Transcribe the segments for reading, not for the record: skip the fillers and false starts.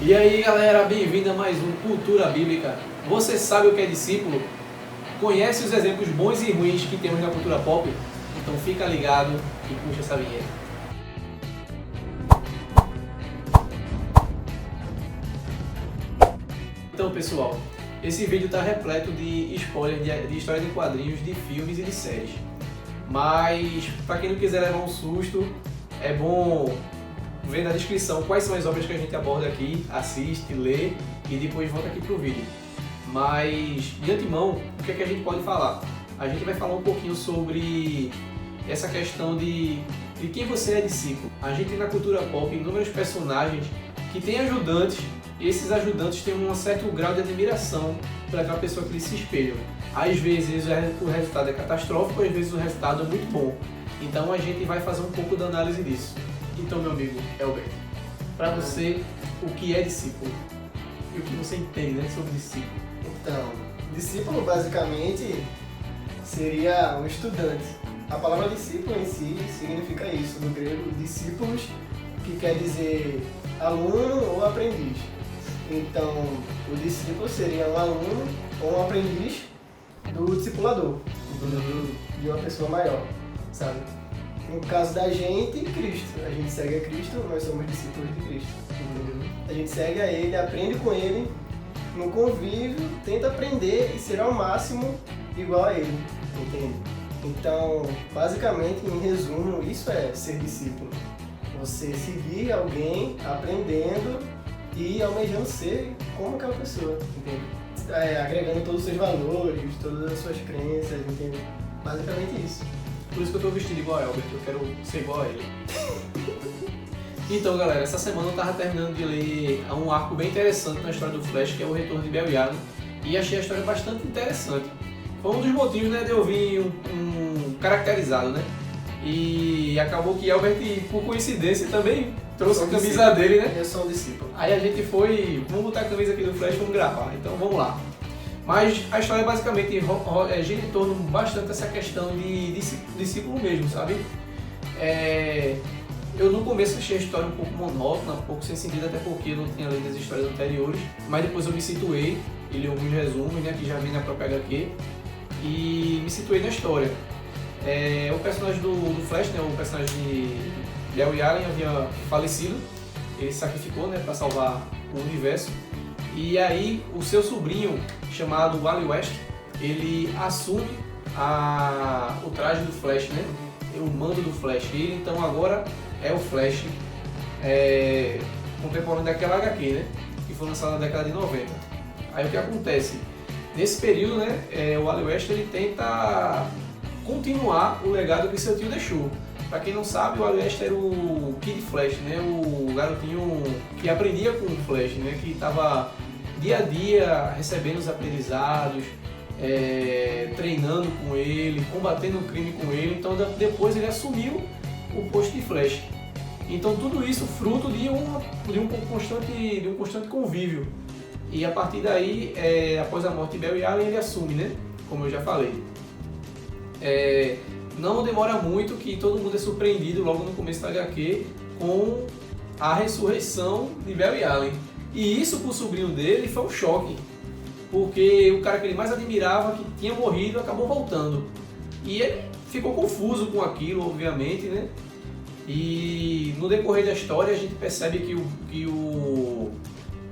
E aí galera, bem-vindo a mais um Cultura Bíblica. Você sabe o que é discípulo? Conhece os exemplos bons e ruins que temos na cultura pop? Então fica ligado e puxa essa vinheta. Então pessoal, esse vídeo está repleto de spoilers de histórias de quadrinhos, de filmes e de séries. Mas para quem não quiser levar um susto, é bom ver na descrição quais são as obras que a gente aborda aqui, assiste, lê e depois volta aqui pro vídeo. Mas, de antemão, o que é que a gente pode falar? A gente vai falar um pouquinho sobre essa questão de quem você é discípulo. A gente tem na cultura pop inúmeros personagens que têm ajudantes e esses ajudantes têm um certo grau de admiração por aquela pessoa que eles se espelham. Às vezes o resultado é catastrófico, às vezes o resultado é muito bom. Então a gente vai fazer um pouco da análise disso. Então, meu amigo Elber, para você, o que é discípulo? E o que você entende, né, sobre discípulo? Então, discípulo basicamente seria um estudante. A palavra discípulo em si significa isso, no grego, discípulos, que quer dizer aluno ou aprendiz. Então, o discípulo seria um aluno ou um aprendiz do discipulador, de uma pessoa maior, sabe? No caso da gente, Cristo. A gente segue a Cristo, nós somos discípulos de Cristo. A gente segue a Ele, aprende com Ele, no convívio, tenta aprender e ser ao máximo igual a Ele, entende? Então, basicamente, em resumo, isso é ser discípulo. Você seguir alguém aprendendo e almejando ser como aquela pessoa, entende? Agregando todos os seus valores, todas as suas crenças, entende? Basicamente isso. Por isso que eu estou vestido igual a Elber, eu quero ser igual a ele. Então galera, essa semana eu estava terminando de ler um arco bem interessante na história do Flash, que é o retorno de Barry, e achei a história bastante interessante. Foi um dos motivos, né, de eu vir um caracterizado, né? E acabou que Elber, por coincidência, também trouxe a camisa dele, né? Eu sou um discípulo. Aí a gente foi, vamos botar a camisa aqui do Flash e vamos gravar, então vamos lá. Mas a história basicamente gira em torno bastante dessa questão de discípulo mesmo, sabe? Eu no começo achei a história um pouco monótona, um pouco sem sentido, até porque eu não tinha lido as histórias anteriores. Mas depois eu me situei, e li alguns resumos, né, que já vem na própria HQ, e me situei na história. O personagem do Flash, né, o personagem de Barry Allen havia falecido, ele se sacrificou, né, para salvar o universo. E aí o seu sobrinho, chamado Wally West, ele assume o traje do Flash, né? O mando do Flash. Ele então agora é o Flash contemporâneo daquela HQ, né? Que foi lançada na década de 90. Aí o que acontece? Nesse período, né, o Wally West ele tenta continuar o legado que seu tio deixou. Para quem não sabe, o Wally West era o Kid Flash, né? O garotinho que aprendia com o Flash, né? Que estava dia a dia recebendo os aprendizados, treinando com ele, combatendo o crime com ele. Então depois ele assumiu o posto de Flash. Então tudo isso fruto de um constante convívio. E a partir daí, após a morte de Barry Allen, ele assume, né? Como eu já falei. Não demora muito que todo mundo é surpreendido logo no começo da HQ com a ressurreição de Barry Allen. E isso para o sobrinho dele foi um choque, porque o cara que ele mais admirava, que tinha morrido, acabou voltando. E ele ficou confuso com aquilo, obviamente, né? E no decorrer da história a gente percebe que o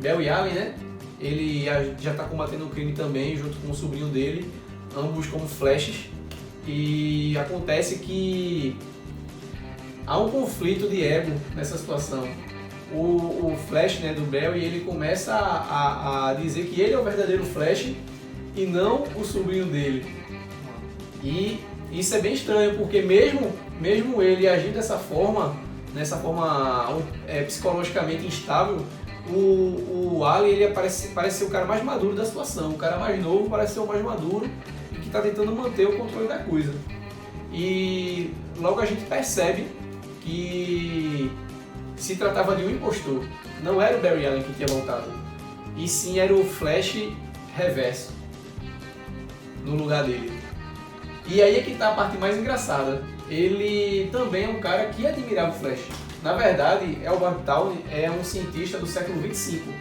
Barry Allen, né? Ele já está combatendo o crime também, junto com o sobrinho dele, ambos como Flashes. E acontece que há um conflito de ego nessa situação. O Flash, né, do Barry, ele começa a dizer que ele é o verdadeiro Flash e não o sobrinho dele. E isso é bem estranho, porque mesmo ele agir nessa forma psicologicamente instável, o Ali ele parece ser o cara mais maduro da situação. O cara mais novo parece ser o mais maduro e que está tentando manter o controle da coisa. E logo a gente percebe que se tratava de um impostor. Não era o Barry Allen que tinha voltado, e sim era o Flash reverso no lugar dele. E aí é que está a parte mais engraçada. Ele também é um cara que admirava o Flash. Na verdade, Albert Towne é um cientista do século 25,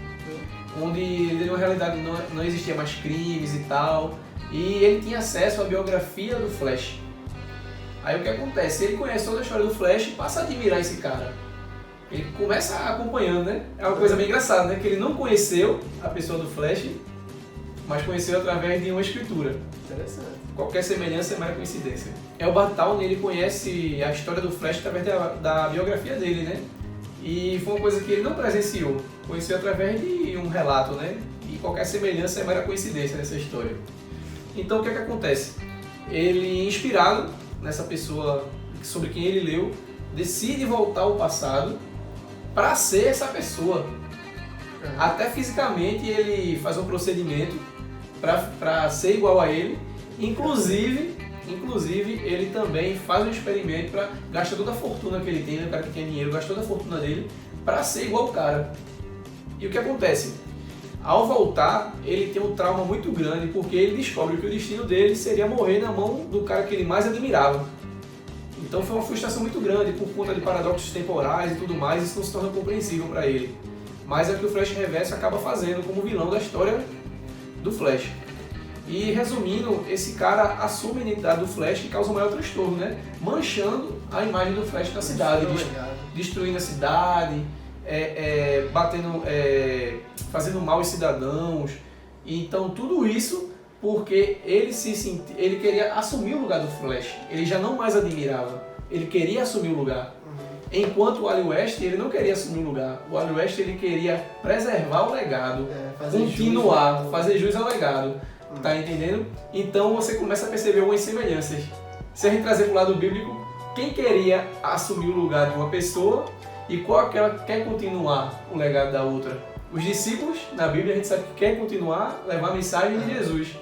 onde na realidade não existia mais crimes e tal, e ele tinha acesso à biografia do Flash. Aí o que acontece? Ele conhece toda a história do Flash e passa a admirar esse cara. Ele começa acompanhando, né? É uma coisa bem engraçada, né? Que ele não conheceu a pessoa do Flash, mas conheceu através de uma escritura. Interessante. Qualquer semelhança é mera coincidência. Albert Towne, ele conhece a história do Flash através da biografia dele, né? E foi uma coisa que ele não presenciou, conheceu através de um relato, né? E qualquer semelhança é mera coincidência nessa história. Então o que é que acontece? Ele, inspirado nessa pessoa sobre quem ele leu, decide voltar ao passado para ser essa pessoa. Até fisicamente ele faz um procedimento para ser igual a ele. Inclusive ele também faz um experimento para gastar toda a fortuna que ele tem, né? O cara que tem dinheiro gasta toda a fortuna dele para ser igual ao cara. E o que acontece? Ao voltar, ele tem um trauma muito grande porque ele descobre que o destino dele seria morrer na mão do cara que ele mais admirava. Então foi uma frustração muito grande por conta de paradoxos temporais e tudo mais, isso não se torna compreensível para ele. Mas é o que o Flash Reverso acaba fazendo como vilão da história do Flash. E resumindo, esse cara assume a identidade do Flash que causa o maior transtorno, né? Manchando a imagem do Flash na cidade, destruindo a cidade, fazendo mal aos cidadãos. Então tudo isso porque ele queria assumir o lugar do Flash. Ele já não mais admirava, ele queria assumir o lugar. Enquanto o Wally West, ele não queria assumir o lugar. O Wally West, ele queria preservar o legado, continuar, fazer jus ao legado. Tá entendendo? Então você começa a perceber algumas semelhanças. Se a gente trazer para o lado bíblico, quem queria assumir o lugar de uma pessoa e qual aquela que quer continuar o legado da outra? Os discípulos, na Bíblia, a gente sabe que quer continuar, levar a mensagem de Jesus.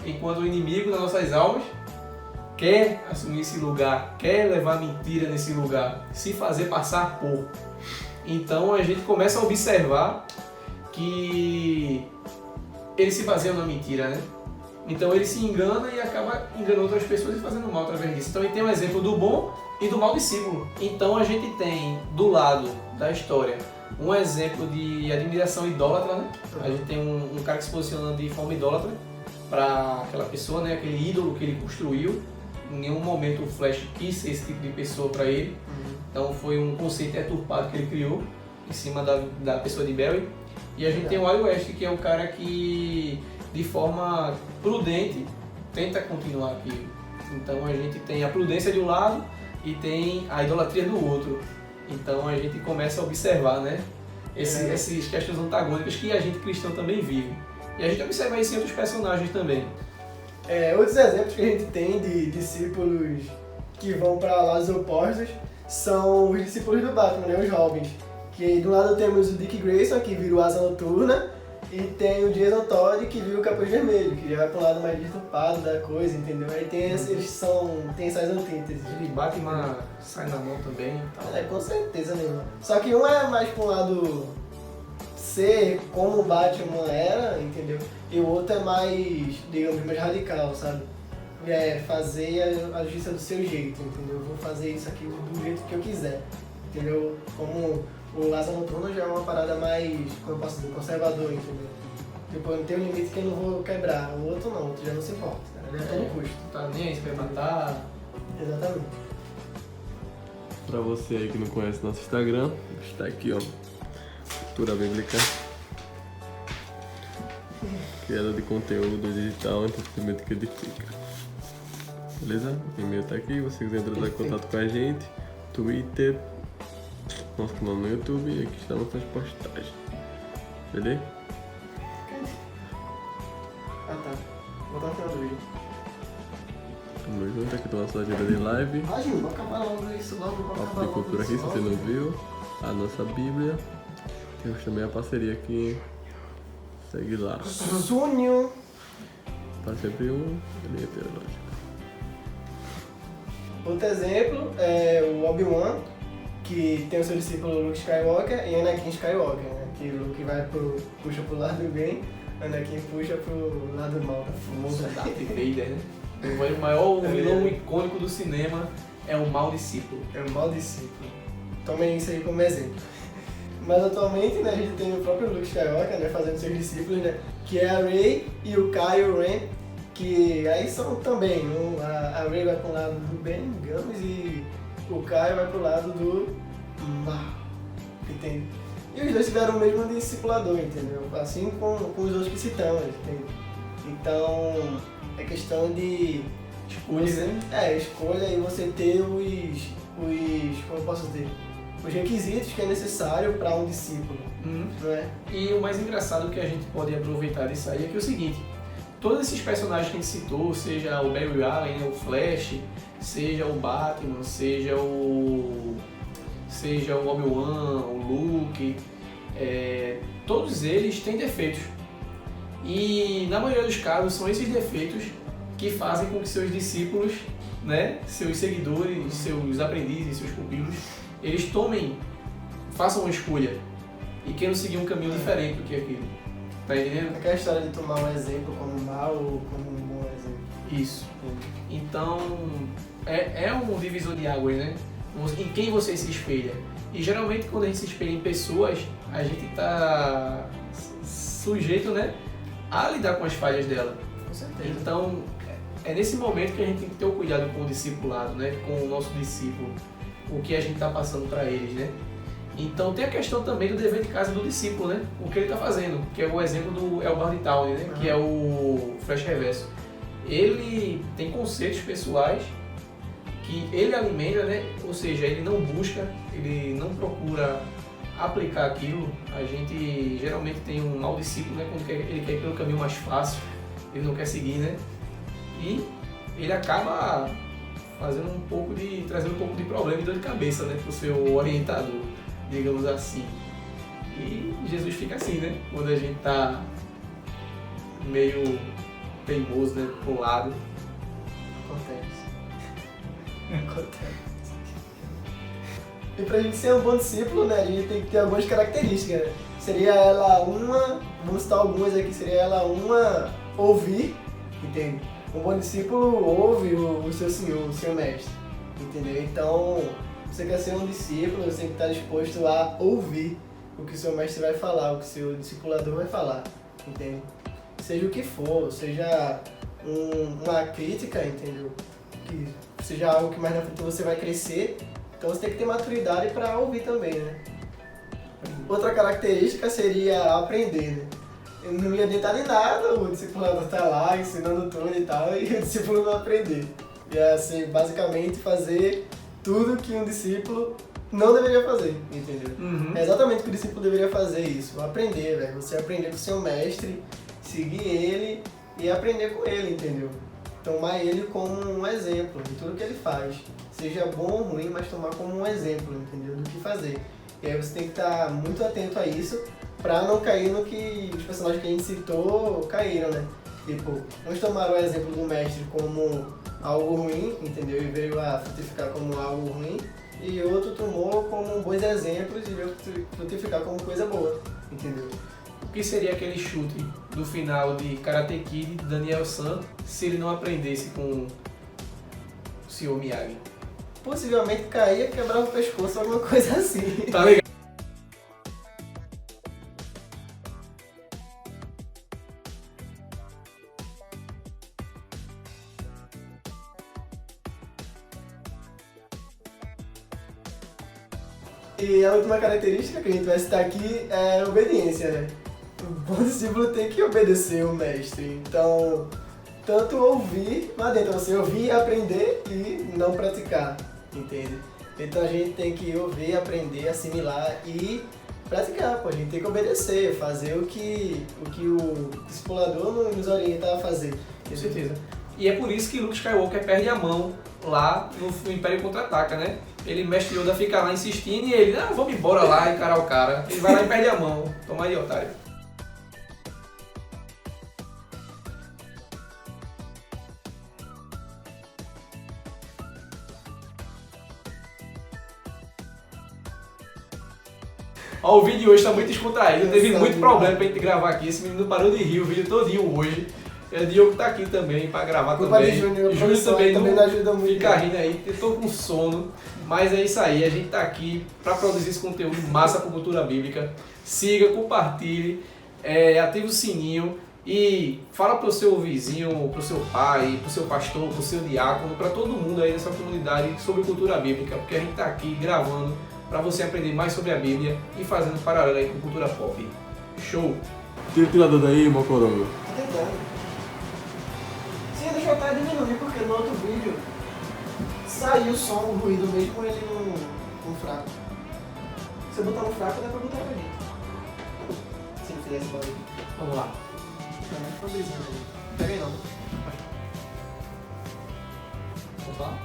Enquanto o inimigo das nossas almas quer assumir esse lugar, quer levar mentira nesse lugar, se fazer passar por. Então a gente começa a observar que ele se baseia na mentira, né? Então ele se engana e acaba enganando outras pessoas e fazendo mal através disso. Então ele tem um exemplo do bom e do mau discípulo. Então a gente tem do lado da história um exemplo de admiração idólatra, né? A gente tem um cara que se posiciona de forma idólatra para aquela pessoa, né? Aquele ídolo que ele construiu. Em nenhum momento o Flash quis ser esse tipo de pessoa para ele. Então foi um conceito deturpado que ele criou em cima da pessoa de Barry. E a gente tem o Wally West, que é o cara que de forma prudente tenta continuar aquilo. Então a gente tem a prudência de um lado e tem a idolatria do outro. Então a gente começa a observar, né, esses questões antagônicas que a gente cristão também vive. E a gente observa isso em outros personagens também. Outros exemplos que a gente tem de discípulos que vão para lados opostos são os discípulos do Batman, né, os Robins. Que do lado temos o Dick Grayson, que vira o Asa Noturna, e tem o Jason Todd, que vira o Capuz Vermelho, que já vai pro lado mais deturpado da coisa, entendeu? Aí tem eles tem essas antíteses. Ele bate, mas sai na mão também e tal. Com certeza nenhuma. Só que um é mais pro lado ser como o Batman era, entendeu? E o outro é mais, digamos, mais radical, sabe? Fazer a justiça do seu jeito, entendeu? Eu vou fazer isso aqui do jeito que eu quiser, entendeu? Como o Asa Noturna já é uma parada mais, como eu posso dizer, conservador, entendeu? Tipo, eu tenho um limite que eu não vou quebrar. O outro não, o outro já não se importa, né? É todo custo. Tá nem aí, você vai matar. Exatamente. Pra você aí que não conhece nosso Instagram, está aqui, ó. Cultura Bíblica. Criador de conteúdo digital, entretenimento que edifica. Beleza? O e-mail tá aqui, você quiser entrar em contato com a gente. Twitter, nosso canal no YouTube e aqui está nossas postagens. Beleza? Ah tá. Vou botar no final do vídeo. Tamo junto, aqui tá nossa agenda de live. Imagina, vou acabar logo isso, logo vou acabar Papo de logo cultura aqui, se isso, você não viu. A nossa Bíblia. Temos também a parceria aqui. Segue lá. Sonho. Tá sempre um linha teológica. Outro exemplo é o Obi-Wan, que tem o seu discípulo Luke Skywalker e Anakin Skywalker, né? Que Luke puxa pro lado bem, Anakin puxa pro lado mal. O famoso Darth Vader, né? O maior vilão icônico do cinema é o mau discípulo. É o mau discípulo. tomem isso aí como exemplo. Mas atualmente, né, a gente tem o próprio Luke Skywalker, né, fazendo seus discípulos, né, que é a Rey e o Kylo Ren, que aí são também, a Rey vai pro lado do Ben, digamos, e o Kylo vai pro lado do Mal, entende? E os dois tiveram o mesmo discipulador, entendeu? Assim com os outros que citamos, entende? Então, é questão de Escolha, né? escolha e você ter como eu posso dizer, os requisitos que é necessário para um discípulo, não é? E o mais engraçado que a gente pode aproveitar disso aí é que é o seguinte, todos esses personagens que a gente citou, seja o Barry Allen, o Flash, seja o Batman, seja o Obi-Wan, o Luke, todos eles têm defeitos. E na maioria dos casos são esses defeitos que fazem com que seus discípulos, né, seus seguidores, seus aprendizes, seus pupilos, eles façam uma escolha e queiram seguir um caminho diferente do que aquilo. Tá entendendo? Aquela história de tomar um exemplo como mal ou como um bom exemplo. Isso. Então, é um divisor de águas, né? Em quem você se espelha. E geralmente quando a gente se espelha em pessoas, a gente está sujeito, né, a lidar com as falhas dela. Com certeza. Então, é nesse momento que a gente tem que ter o cuidado com o discipulado, né? Com o nosso discípulo, o que a gente está passando para eles, né? Então tem a questão também do dever de casa do discípulo, né? O que ele está fazendo, que é o exemplo do Elbart Town, né? Que é o Flash Reverso. Ele tem conceitos pessoais que ele alimenta, né? Ou seja, ele não busca, ele não procura aplicar aquilo. A gente geralmente tem um mau discípulo, né? Quando ele quer ir pelo caminho mais fácil, ele não quer seguir, né? E ele acaba trazendo um pouco de problema e dor de cabeça, né? Para o seu orientador, digamos assim. E Jesus fica assim, né? Quando a gente tá meio teimoso, né? Para um lado. Acontece. E pra gente ser um bom discípulo, né, a gente tem que ter algumas características, né? Seria ela vamos citar algumas aqui, seria ela ouvir, entende? Um bom discípulo ouve o seu senhor, o seu mestre, entendeu? Então, você quer ser um discípulo, você tem que estar disposto a ouvir o que o seu mestre vai falar, o que o seu discipulador vai falar, entende? Seja o que for, seja uma crítica, entendeu? Que seja algo que mais na frente você vai crescer, então você tem que ter maturidade para ouvir também, né? Outra característica seria aprender, né? Eu não ia adiantar em nada, o discipulador tá lá ensinando tudo e tal, e o discípulo não aprender. Ia ser basicamente fazer tudo que um discípulo não deveria fazer, entendeu? É exatamente o que o discípulo deveria fazer isso, aprender, velho. Você aprender com o seu mestre, seguir ele e aprender com ele, entendeu? Tomar ele como um exemplo de tudo que ele faz. Seja bom ou ruim, mas tomar como um exemplo, entendeu? Do que fazer. E aí você tem que estar muito atento a isso pra não cair no que os personagens que a gente citou caíram, né? Tipo, uns tomaram o exemplo do mestre como algo ruim, entendeu? E veio a frutificar como algo ruim. E outro tomou como bons exemplos e veio frutificar como coisa boa, entendeu? O que seria aquele chute do final de Karate Kid de Daniel San se ele não aprendesse com o Sr. Miyagi? Possivelmente caía, quebrava o pescoço, alguma coisa assim. Tá ligado? E a última característica que a gente vai citar aqui é a obediência, né? O bom discípulo tem que obedecer o mestre. Então, tanto ouvir, não adianta você ouvir, aprender e não praticar, entende? Então a gente tem que ouvir, aprender, assimilar e praticar, pô. A gente tem que obedecer, fazer o que o discipulador nos orienta a fazer. Com certeza. E é por isso que Luke Skywalker perde a mão lá no Império Contra-Ataca, né? Ele, mestre Yoda, fica lá insistindo e ele, vamos embora lá encarar o cara. Ele vai lá e perde a mão. Toma aí, otário. Ó, o vídeo de hoje tá muito descontraído, teve muito problema pra gente gravar aqui. Esse menino parou de rir o vídeo todinho hoje. O Diogo tá aqui também pra gravar Culpa também. de Júnior, Júnior produção, também também não ajuda muito. fica rindo aí, eu tô com sono. Mas é isso aí, a gente tá aqui pra produzir esse conteúdo massa pra cultura bíblica. Siga, compartilhe, ative o sininho e fala pro seu vizinho, pro seu pai, pro seu pastor, pro seu diácono, pra todo mundo aí dessa comunidade sobre cultura bíblica, porque a gente tá aqui gravando pra você aprender mais sobre a Bíblia e fazendo paralelo aí com cultura pop. Show! Tira o tirador daí, Mocorongo. Tô tentando. Sim, deixa eu até diminuir, porque no outro vídeo saiu o som, o ruído mesmo ele no fraco. Se eu botar no fraco, dá pra botar pra gente. Se ele fizer esse barulho. Vamos lá. Não, não brisinha ali. Pega aí não. Vamos lá?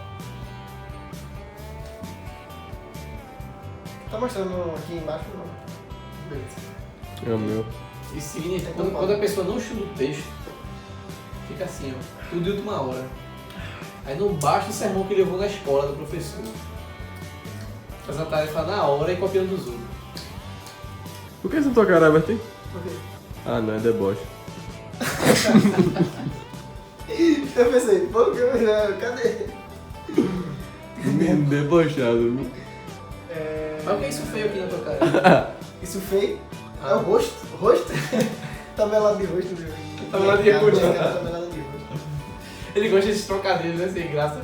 Tá mostrando aqui embaixo ou não? Beleza. É o meu. Isso significa que quando a pessoa não estuda o texto, fica assim, ó, tudo de última hora. Aí não basta o sermão que levou na escola do professor. Faz a tarefa na hora e copiando dos outros. Por que essa tua cara, Bertin? Por quê? Ah, não, é deboche. Eu pensei, pô, cadê? Menino debochado, viu? Mas o que é isso feio aqui na tua cara? Isso feio? É o rosto. O rosto? Tabelado de rosto. Tabelado de rosto. Tabelado de rosto. Ele gosta desses trocadilhos, né? Sem graça.